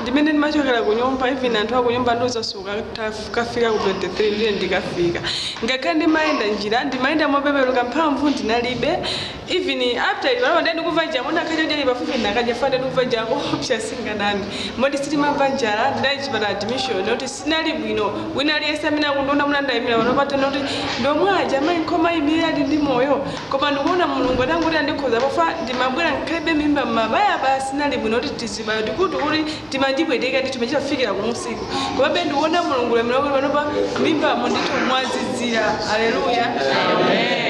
Dimene machokera kunyumba even anthu akunyumba ndozasuka kafika ku 23 ndiye ndikafika ngakhale maenda njira ndimaenda mopeperuka mphamvu ndinalibe even after iwo ndani kuva jamona kaje pafupi nakaje fande kuva jako option singanani modi sitimamva njala ndai chipata admission noti sinali bwino wina aliyesamina kundona mulanda imira wanopata noti ndomwaja mai nkoma imira ndi moyo koma ndikuona mulungu atanguti andikhoza pofa ndimabwera nkhaibe mimba mabaya basi sinali bwino kuti tizibayo tikuti kuti timandibweteka ndi timachifikira kumusiku koma be ndikuona mulungu lemero panopa mimba mo ndito mwazizira haleluya amen.